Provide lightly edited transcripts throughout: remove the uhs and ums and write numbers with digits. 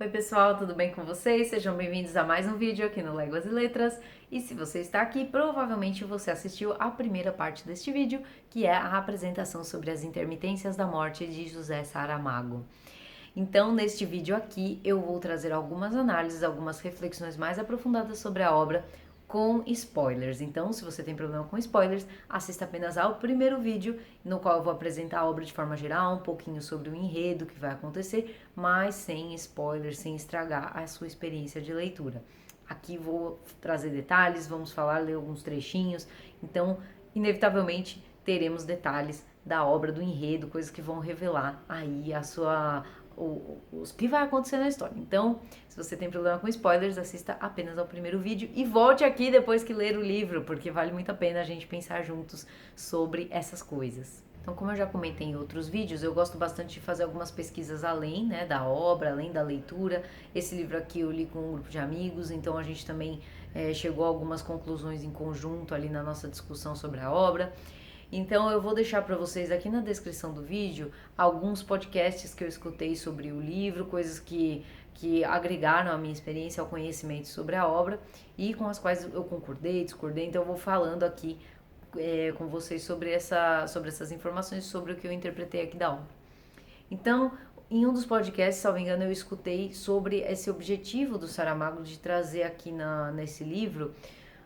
Oi pessoal, tudo bem com vocês? Sejam bem-vindos a mais um vídeo aqui no Léguas e Letras. E se você está aqui, provavelmente você assistiu a primeira parte deste vídeo, que é a apresentação sobre as intermitências da morte de José Saramago. Então, neste vídeo aqui, eu vou trazer algumas análises, algumas reflexões mais aprofundadas sobre a obra, com spoilers. Então, se você tem problema com spoilers, assista apenas ao primeiro vídeo, no qual eu vou apresentar a obra de forma geral, um pouquinho sobre o enredo que vai acontecer, mas sem spoilers, sem estragar a sua experiência de leitura. Aqui vou trazer detalhes, vamos falar, ler alguns trechinhos, então, inevitavelmente, teremos detalhes da obra, do enredo, coisas que vão revelar aí a sua o que vai acontecer na história. Então, se você tem problema com spoilers, assista apenas ao primeiro vídeo e volte aqui depois que ler o livro, porque vale muito a pena a gente pensar juntos sobre essas coisas. Então, como eu já comentei em outros vídeos, eu gosto bastante de fazer algumas pesquisas além, né, da obra, além da leitura. Esse livro aqui eu li com um grupo de amigos, então a gente também chegou a algumas conclusões em conjunto ali na nossa discussão sobre a obra. Então eu vou deixar para vocês aqui na descrição do vídeo alguns podcasts que eu escutei sobre o livro, coisas que agregaram a minha experiência, ao conhecimento sobre a obra e com as quais eu concordei, discordei. Então eu vou falando aqui com vocês sobre essas informações, sobre o que eu interpretei aqui da obra. Então, em um dos podcasts, salvo engano, eu escutei sobre esse objetivo do Saramago de trazer aqui nesse livro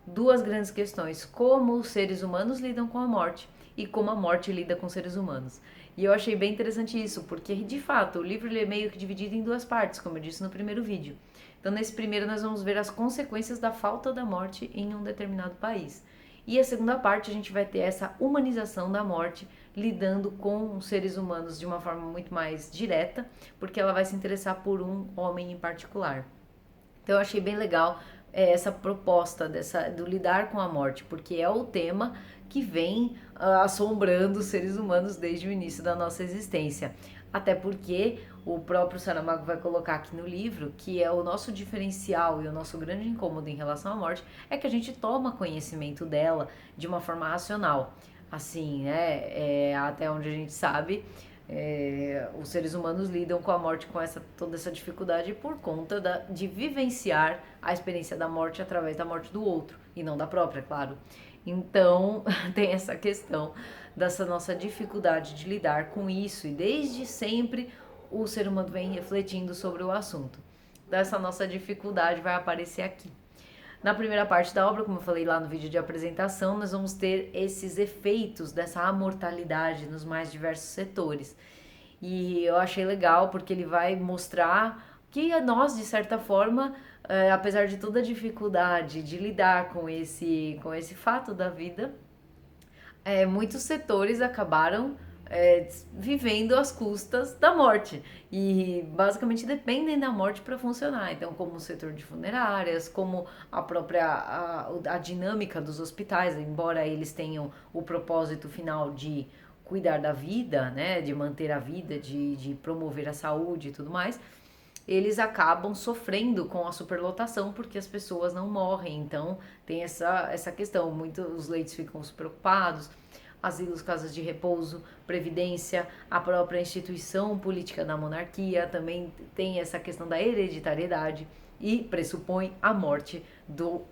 duas grandes questões: como os seres humanos lidam com a morte e como a morte lida com os seres humanos. E eu achei bem interessante isso, porque de fato o livro ele é meio que dividido em duas partes, como eu disse no primeiro vídeo. Então nesse primeiro nós vamos ver as consequências da falta da morte em um determinado país. E a segunda parte a gente vai ter essa humanização da morte, lidando com os seres humanos de uma forma muito mais direta, porque ela vai se interessar por um homem em particular. Então eu achei bem legal essa proposta do lidar com a morte, porque é o tema que vem assombrando os seres humanos desde o início da nossa existência. Até porque o próprio Saramago vai colocar aqui no livro que é o nosso diferencial e o nosso grande incômodo em relação à morte é que a gente toma conhecimento dela de uma forma racional. Assim, né? Até onde a gente sabe, os seres humanos lidam com a morte com toda essa dificuldade por conta de vivenciar a experiência da morte através da morte do outro e não da própria, claro. Então tem essa questão dessa nossa dificuldade de lidar com isso e desde sempre o ser humano vem refletindo sobre o assunto. Então essa nossa dificuldade vai aparecer aqui. Na primeira parte da obra, como eu falei lá no vídeo de apresentação, nós vamos ter esses efeitos dessa amortalidade nos mais diversos setores. E eu achei legal porque ele vai mostrar que nós, de certa forma, apesar de toda a dificuldade de lidar com esse fato da vida, muitos setores acabaram vivendo às custas da morte e basicamente dependem da morte para funcionar. Então, como o setor de funerárias, como a própria a dinâmica dos hospitais, embora eles tenham o propósito final de cuidar da vida, né, de manter a vida, de promover a saúde e tudo mais, eles acabam sofrendo com a superlotação porque as pessoas não morrem. Então tem essa questão, muitos leitos ficam super ocupados, asilos, casas de repouso, previdência, a própria instituição política da monarquia também tem essa questão da hereditariedade e pressupõe a morte do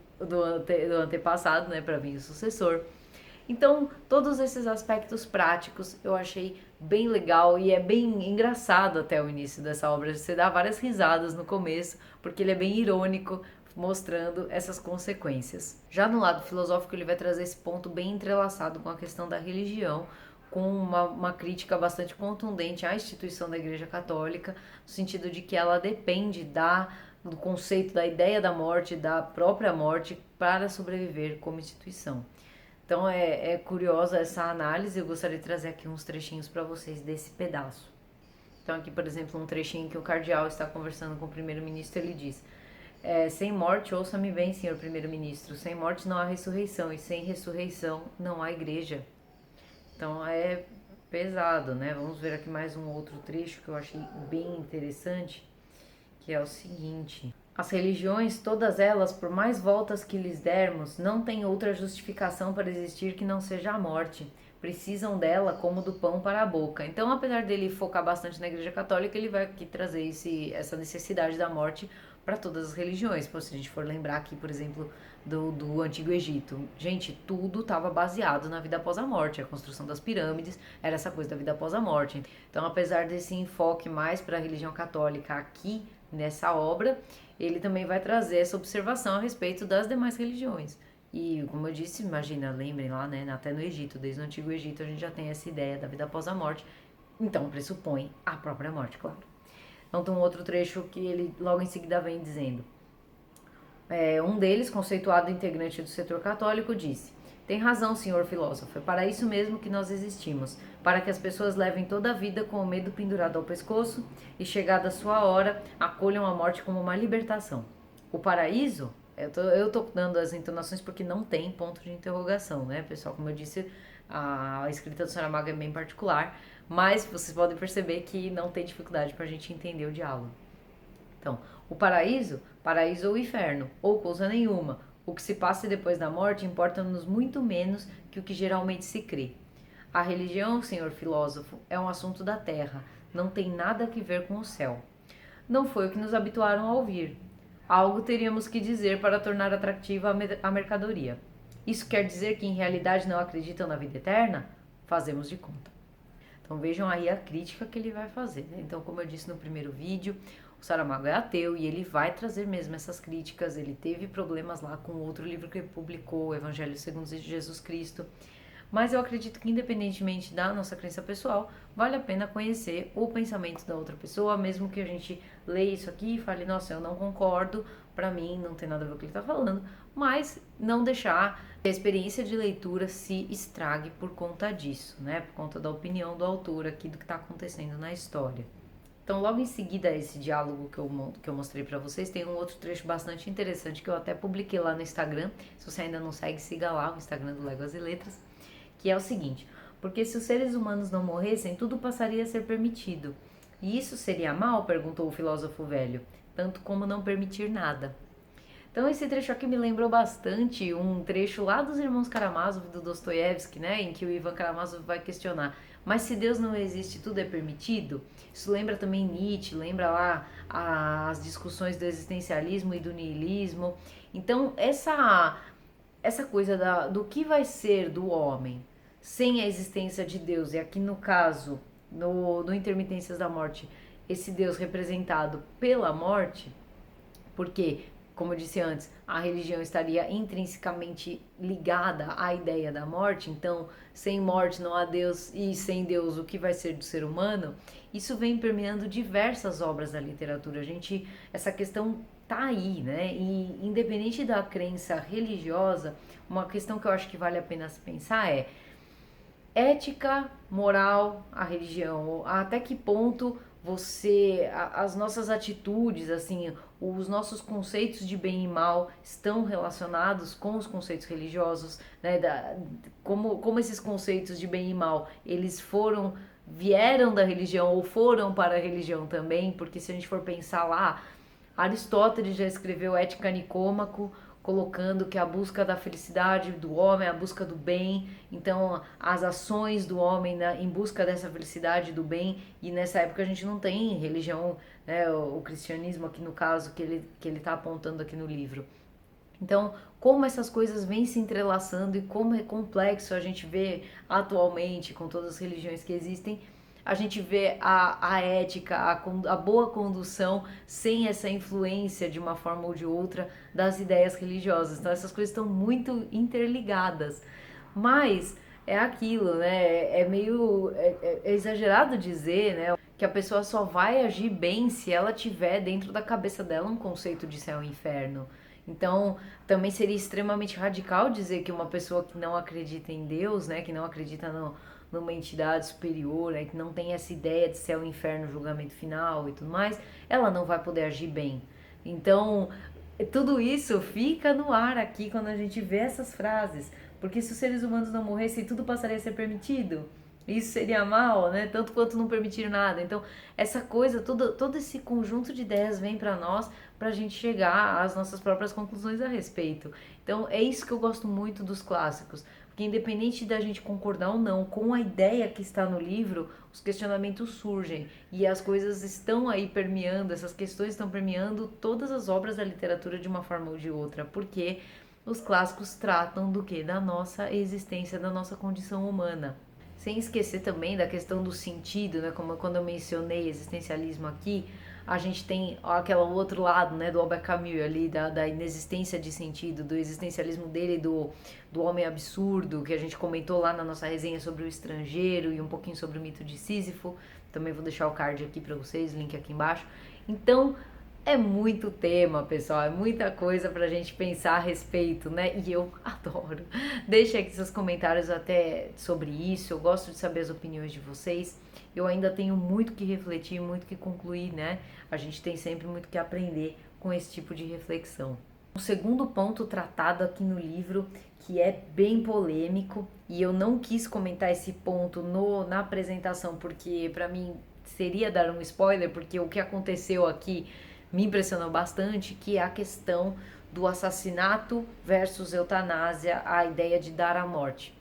antepassado, né, para vir o sucessor. Então, todos esses aspectos práticos eu achei bem legal e é bem engraçado até o início dessa obra. Você dá várias risadas no começo, porque ele é bem irônico, mostrando essas consequências. Já no lado filosófico, ele vai trazer esse ponto bem entrelaçado com a questão da religião, com uma crítica bastante contundente à instituição da Igreja Católica, no sentido de que ela depende do conceito, da ideia da morte, da própria morte, para sobreviver como instituição. Então é curiosa essa análise, eu gostaria de trazer aqui uns trechinhos para vocês desse pedaço. Então aqui, por exemplo, um trechinho que o cardeal está conversando com o primeiro-ministro, ele diz: sem morte, ouça-me bem, senhor primeiro-ministro, sem morte não há ressurreição, e sem ressurreição não há igreja. Então é pesado, né? Vamos ver aqui mais um outro trecho que eu achei bem interessante, que é o seguinte: as religiões, todas elas, por mais voltas que lhes dermos, não têm outra justificação para existir que não seja a morte, precisam dela como do pão para a boca. Então, apesar dele focar bastante na Igreja Católica, ele vai aqui trazer essa necessidade da morte para todas as religiões. Se a gente for lembrar aqui, por exemplo, do Antigo Egito. Gente, tudo estava baseado na vida após a morte. A construção das pirâmides era essa coisa da vida após a morte. Então, apesar desse enfoque mais para a religião católica aqui nessa obra, ele também vai trazer essa observação a respeito das demais religiões. E, como eu disse, imagina, lembrem lá, né, até no Egito, desde o Antigo Egito, a gente já tem essa ideia da vida após a morte, então pressupõe a própria morte, claro. Então tem um outro trecho que ele logo em seguida vem dizendo. Um deles, conceituado integrante do setor católico, disse: tem razão, senhor filósofo, é para isso mesmo que nós existimos, para que as pessoas levem toda a vida com o medo pendurado ao pescoço e, chegada a sua hora, acolham a morte como uma libertação. O paraíso... Eu tô dando as entonações porque não tem ponto de interrogação, né, pessoal? Como eu disse, a escrita do Saramago é bem particular, mas vocês podem perceber que não tem dificuldade para a gente entender o diálogo. Então, o paraíso ou inferno, ou coisa nenhuma. O que se passa depois da morte importa-nos muito menos que o que geralmente se crê. A religião, senhor filósofo, é um assunto da terra, não tem nada a ver com o céu. Não foi o que nos habituaram a ouvir. Algo teríamos que dizer para tornar atrativa a mercadoria. Isso quer dizer que em realidade não acreditam na vida eterna? Fazemos de conta. Então vejam aí a crítica que ele vai fazer, né? Então, como eu disse no primeiro vídeo, o Saramago é ateu e ele vai trazer mesmo essas críticas. Ele teve problemas lá com outro livro que ele publicou, o Evangelho segundo Jesus Cristo. Mas eu acredito que, independentemente da nossa crença pessoal, vale a pena conhecer o pensamento da outra pessoa, mesmo que a gente leia isso aqui e fale, nossa, eu não concordo, pra mim não tem nada a ver com o que ele tá falando, mas não deixar que a experiência de leitura se estrague por conta disso, né? Por conta da opinião do autor aqui do que tá acontecendo na história. Então, logo em seguida a esse diálogo que eu mostrei pra vocês, tem um outro trecho bastante interessante que eu até publiquei lá no Instagram. Se você ainda não segue, siga lá o Instagram do Léguas e Letras, que é o seguinte: porque se os seres humanos não morressem, tudo passaria a ser permitido. E isso seria mal? Perguntou o filósofo velho. Tanto como não permitir nada. Então esse trecho aqui me lembrou bastante um trecho lá dos Irmãos Karamazov, do Dostoiévski, né, em que o Ivan Karamazov vai questionar: mas se Deus não existe, tudo é permitido? Isso lembra também Nietzsche, lembra lá as discussões do existencialismo e do niilismo. Então essa coisa do que vai ser do homem sem a existência de Deus, e aqui no caso, no Intermitências da Morte, esse Deus representado pela morte, porque, como eu disse antes, a religião estaria intrinsecamente ligada à ideia da morte, então, sem morte não há Deus, e sem Deus o que vai ser do ser humano? Isso vem permeando diversas obras da literatura. Essa questão tá aí, né? E independente da crença religiosa, uma questão que eu acho que vale a pena se pensar é ética, moral, a religião, até que ponto as nossas atitudes, assim, os nossos conceitos de bem e mal estão relacionados com os conceitos religiosos, né? Como esses conceitos de bem e mal, eles vieram da religião ou foram para a religião também, porque se a gente for pensar lá, Aristóteles já escreveu Ética Nicômaco, colocando que a busca da felicidade do homem é a busca do bem, então as ações do homem em busca dessa felicidade do bem, e nessa época a gente não tem religião, né, o cristianismo aqui no caso que ele está apontando aqui no livro. Então, como essas coisas vêm se entrelaçando e como é complexo a gente vê atualmente com todas as religiões que existem, a gente vê a ética, a boa condução sem essa influência de uma forma ou de outra das ideias religiosas. Então essas coisas estão muito interligadas. Mas é aquilo, né? É exagerado dizer, né, que a pessoa só vai agir bem se ela tiver dentro da cabeça dela um conceito de céu e inferno. Então, também seria extremamente radical dizer que uma pessoa que não acredita em Deus, né, que não acredita numa entidade superior, né, que não tem essa ideia de céu, inferno, julgamento final e tudo mais, ela não vai poder agir bem. Então, tudo isso fica no ar aqui quando a gente vê essas frases. Porque se os seres humanos não morressem, tudo passaria a ser permitido. Isso seria mal, né? Tanto quanto não permitir nada. Então, essa coisa, todo esse conjunto de ideias vem para nós, para a gente chegar às nossas próprias conclusões a respeito. Então, é isso que eu gosto muito dos clássicos. porque independente da gente concordar ou não com a ideia que está no livro, os questionamentos surgem e as coisas estão aí permeando, essas questões estão permeando todas as obras da literatura de uma forma ou de outra, porque os clássicos tratam do que? Da nossa existência, da nossa condição humana. Sem esquecer também da questão do sentido, né? Como quando eu mencionei existencialismo aqui, a gente tem aquele outro lado, né, do Albert Camus ali, da inexistência de sentido, do existencialismo dele, do homem absurdo, que a gente comentou lá na nossa resenha sobre o estrangeiro e um pouquinho sobre o mito de Sísifo. Também vou deixar o card aqui para vocês, link aqui embaixo. Então, é muito tema, pessoal, é muita coisa pra gente pensar a respeito, né? E eu adoro. Deixa aqui seus comentários até sobre isso, eu gosto de saber as opiniões de vocês. Eu ainda tenho muito que refletir, muito que concluir, né? A gente tem sempre muito que aprender com esse tipo de reflexão. O segundo ponto tratado aqui no livro, que é bem polêmico, e eu não quis comentar esse ponto na apresentação, porque pra mim seria dar um spoiler, porque o que aconteceu aqui me impressionou bastante, que é a questão do assassinato versus eutanásia, a ideia de dar a morte.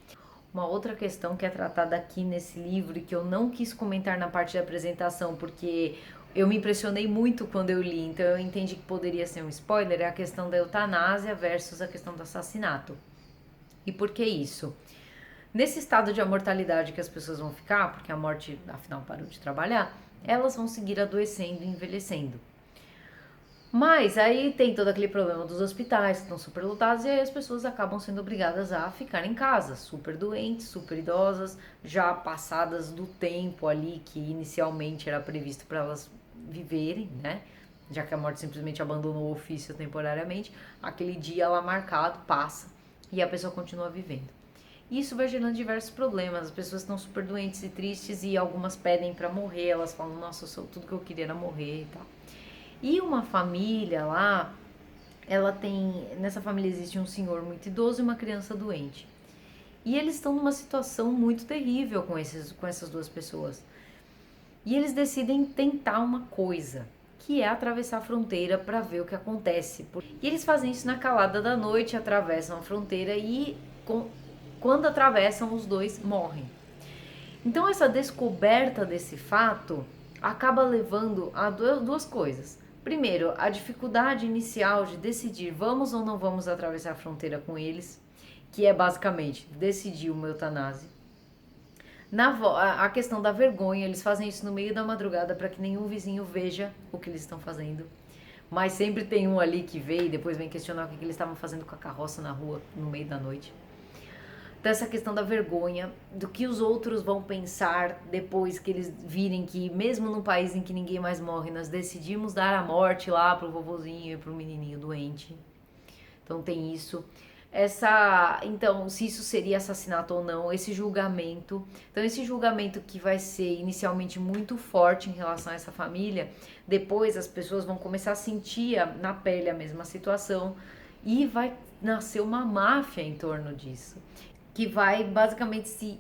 Uma outra questão que é tratada aqui nesse livro e que eu não quis comentar na parte da apresentação, porque eu me impressionei muito quando eu li, então eu entendi que poderia ser um spoiler, é a questão da eutanásia versus a questão do assassinato. E por que isso? Nesse estado de amortalidade que as pessoas vão ficar, porque a morte afinal parou de trabalhar, elas vão seguir adoecendo e envelhecendo. Mas aí tem todo aquele problema dos hospitais que estão super lotados e aí as pessoas acabam sendo obrigadas a ficar em casa, super doentes, super idosas, já passadas do tempo ali que inicialmente era previsto para elas viverem, né? Já que a morte simplesmente abandonou o ofício temporariamente, aquele dia lá marcado passa e a pessoa continua vivendo. Isso vai gerando diversos problemas, as pessoas estão super doentes e tristes e algumas pedem para morrer, elas falam, nossa, tudo que eu queria era morrer e tal. E uma família lá, nessa família existe um senhor muito idoso e uma criança doente. E eles estão numa situação muito terrível com essas duas pessoas. E eles decidem tentar uma coisa, que é atravessar a fronteira para ver o que acontece. E eles fazem isso na calada da noite, atravessam a fronteira e quando atravessam, os dois morrem. Então essa descoberta desse fato acaba levando a duas coisas. Primeiro, a dificuldade inicial de decidir vamos ou não vamos atravessar a fronteira com eles, que é basicamente decidir uma eutanásia. A questão da vergonha, eles fazem isso no meio da madrugada para que nenhum vizinho veja o que eles estão fazendo. Mas sempre tem um ali que vê e depois vem questionar o que eles estavam fazendo com a carroça na rua no meio da noite. Dessa questão da vergonha, do que os outros vão pensar depois que eles virem que mesmo num país em que ninguém mais morre, nós decidimos dar a morte lá pro vovozinho e pro menininho doente. Então tem isso. Então, se isso seria assassinato ou não, esse julgamento. Então, esse julgamento que vai ser inicialmente muito forte em relação a essa família, depois as pessoas vão começar a sentir na pele a mesma situação e vai nascer uma máfia em torno disso, que vai basicamente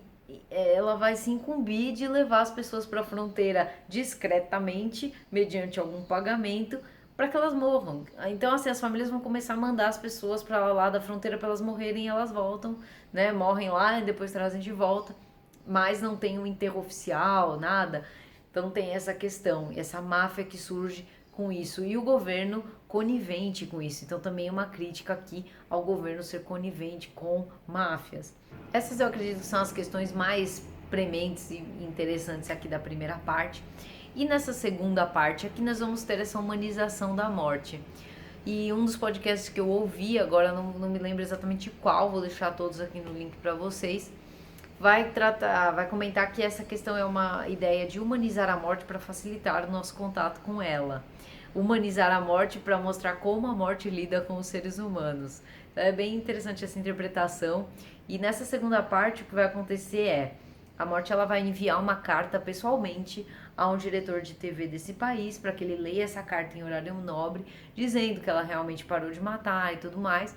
ela vai se incumbir de levar as pessoas para a fronteira discretamente, mediante algum pagamento, para que elas morram. Então, assim, as famílias vão começar a mandar as pessoas para lá da fronteira para elas morrerem e elas voltam, né? Morrem lá e depois trazem de volta, mas não tem um enterro oficial, nada. Então tem essa questão, essa máfia que surge com isso e o governo conivente com isso. Então também é uma crítica aqui ao governo ser conivente com máfias. Essas eu acredito que são as questões mais prementes e interessantes aqui da primeira parte. E nessa segunda parte aqui nós vamos ter essa humanização da morte. E um dos podcasts que eu ouvi, agora não me lembro exatamente qual, vou deixar todos aqui no link para vocês, vai comentar que essa questão é uma ideia de humanizar a morte para facilitar o nosso contato com ela. Humanizar a morte para mostrar como a morte lida com os seres humanos. Então é bem interessante essa interpretação. E nessa segunda parte o que vai acontecer é, a morte ela vai enviar uma carta pessoalmente a um diretor de TV desse país para que ele leia essa carta em horário nobre, dizendo que ela realmente parou de matar e tudo mais,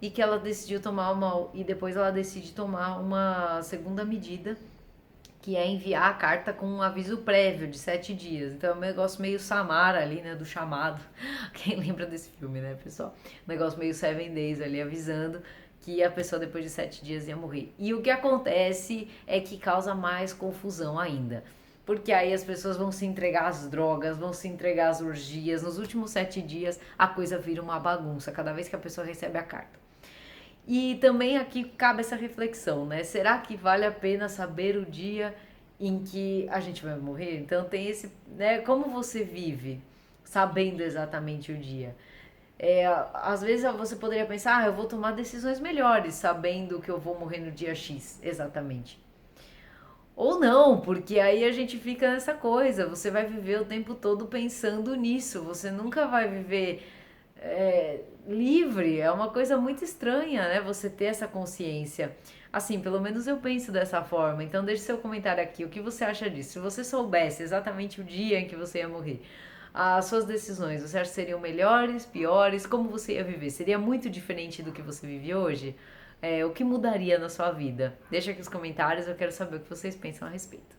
e que ela decidiu depois ela decide tomar uma segunda medida, que é enviar a carta com um aviso prévio de 7 dias. Então é um negócio meio Samara ali, né, do chamado. Quem lembra desse filme, né, pessoal? Um negócio meio 7 Days ali, avisando que a pessoa depois de 7 dias ia morrer. E o que acontece é que causa mais confusão ainda. Porque aí as pessoas vão se entregar às drogas, vão se entregar às orgias. Nos últimos 7 dias a coisa vira uma bagunça cada vez que a pessoa recebe a carta. E também aqui cabe essa reflexão, né? Será que vale a pena saber o dia em que a gente vai morrer? Então tem esse, né? Como você vive sabendo exatamente o dia? Às vezes você poderia pensar, eu vou tomar decisões melhores sabendo que eu vou morrer no dia X, exatamente. Ou não, porque aí a gente fica nessa coisa, você vai viver o tempo todo pensando nisso, você nunca vai viver livre, é uma coisa muito estranha, né? Você ter essa consciência. Assim, pelo menos eu penso dessa forma. Então deixe seu comentário aqui, o que você acha disso? Se você soubesse exatamente o dia em que você ia morrer, as suas decisões, você acha que seriam melhores, piores? Como você ia viver? Seria muito diferente do que você vive hoje? O que mudaria na sua vida? Deixa aqui os comentários, eu quero saber o que vocês pensam a respeito.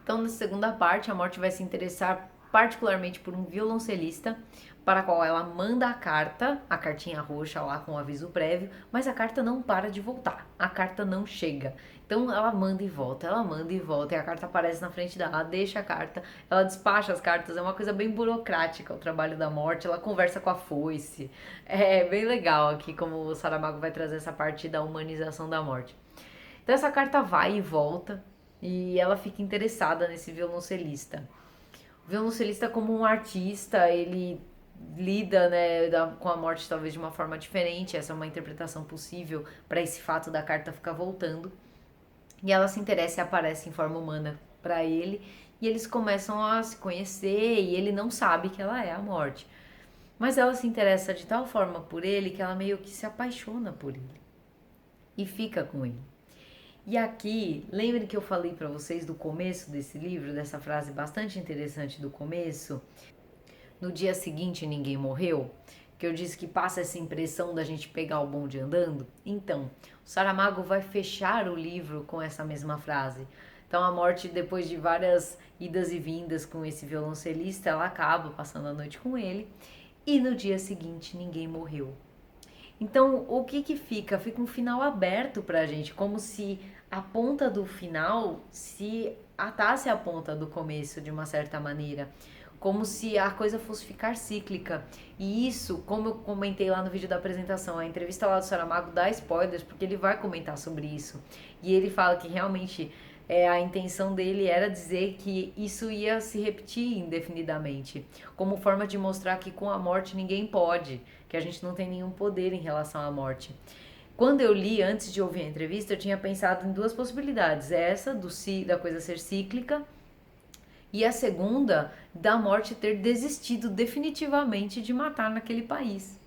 Então, na segunda parte, a Morte vai se interessar particularmente por um violoncelista, para qual ela manda a cartinha roxa lá com o aviso prévio, mas a carta não para de voltar, a carta não chega. Então ela manda e volta, e a carta aparece na frente dela, ela deixa a carta, ela despacha as cartas, é uma coisa bem burocrática o trabalho da Morte, ela conversa com a foice, é bem legal aqui como o Saramago vai trazer essa parte da humanização da morte. Então essa carta vai e volta, e ela fica interessada nesse violoncelista. O violoncelista como um artista, ele lida, né, com a morte talvez de uma forma diferente, essa é uma interpretação possível para esse fato da carta ficar voltando. E ela se interessa e aparece em forma humana para ele, e eles começam a se conhecer e ele não sabe que ela é a morte. Mas ela se interessa de tal forma por ele que ela meio que se apaixona por ele e fica com ele. E aqui, lembrem que eu falei para vocês do começo desse livro, dessa frase bastante interessante do começo, no dia seguinte ninguém morreu, que eu disse que passa essa impressão da gente pegar o bonde andando. Então, o Saramago vai fechar o livro com essa mesma frase. Então a morte, depois de várias idas e vindas com esse violoncelista, ela acaba passando a noite com ele, e no dia seguinte ninguém morreu. Então, o que fica? Fica um final aberto pra gente, como se a ponta do final se atasse à ponta do começo de uma certa maneira, como se a coisa fosse ficar cíclica. E isso, como eu comentei lá no vídeo da apresentação, a entrevista lá do Saramago dá spoilers, porque ele vai comentar sobre isso. E ele fala que realmente a intenção dele era dizer que isso ia se repetir indefinidamente, como forma de mostrar que com a morte ninguém pode, que a gente não tem nenhum poder em relação à morte. Quando eu li, antes de ouvir a entrevista, eu tinha pensado em duas possibilidades. Essa, da coisa ser cíclica, e a segunda, da morte ter desistido definitivamente de matar naquele país.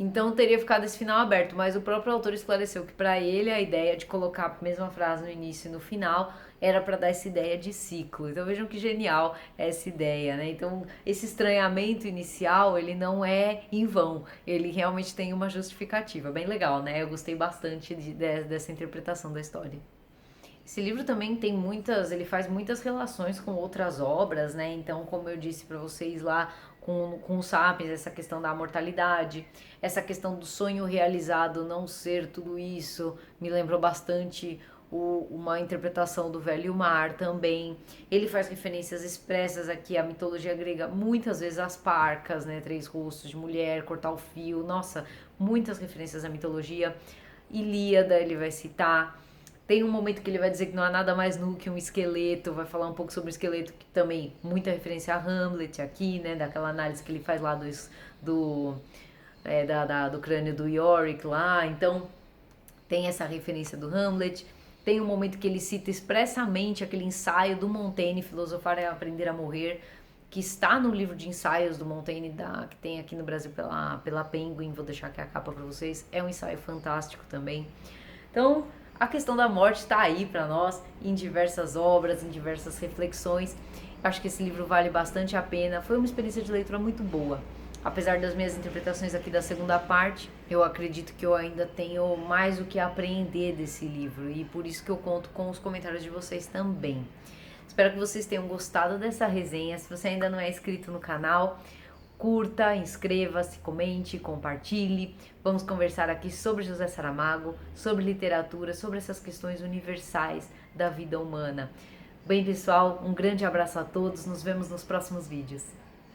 Então teria ficado esse final aberto, mas o próprio autor esclareceu que para ele a ideia de colocar a mesma frase no início e no final era para dar essa ideia de ciclo. Então vejam que genial essa ideia, né? Então esse estranhamento inicial, ele não é em vão, ele realmente tem uma justificativa, bem legal, né? Eu gostei bastante dessa interpretação da história. Esse livro também tem ele faz muitas relações com outras obras, né? Então, como eu disse para vocês lá com o Sapiens, essa questão da mortalidade, essa questão do sonho realizado não ser tudo isso, me lembrou bastante uma interpretação do Velho Mar também. Ele faz referências expressas aqui à mitologia grega, muitas vezes às parcas, né? 3 rostos de mulher, cortar o fio, nossa, muitas referências à mitologia. Ilíada ele vai citar. Tem um momento que ele vai dizer que não há nada mais nu que um esqueleto, vai falar um pouco sobre o esqueleto, que também muita referência a Hamlet aqui, né, daquela análise que ele faz lá do crânio do Yorick lá, então tem essa referência do Hamlet. Tem um momento que ele cita expressamente aquele ensaio do Montaigne, Filosofar é Aprender a Morrer, que está no livro de ensaios do Montaigne, que tem aqui no Brasil pela Penguin, vou deixar aqui a capa para vocês, é um ensaio fantástico também. Então, a questão da morte está aí para nós em diversas obras, em diversas reflexões. Eu acho que esse livro vale bastante a pena. Foi uma experiência de leitura muito boa. Apesar das minhas interpretações aqui da segunda parte, eu acredito que eu ainda tenho mais o que aprender desse livro e por isso que eu conto com os comentários de vocês também. Espero que vocês tenham gostado dessa resenha. Se você ainda não é inscrito no canal, Curta, inscreva-se, comente, compartilhe. Vamos conversar aqui sobre José Saramago, sobre literatura, sobre essas questões universais da vida humana. Bem, pessoal, um grande abraço a todos. Nos vemos nos próximos vídeos.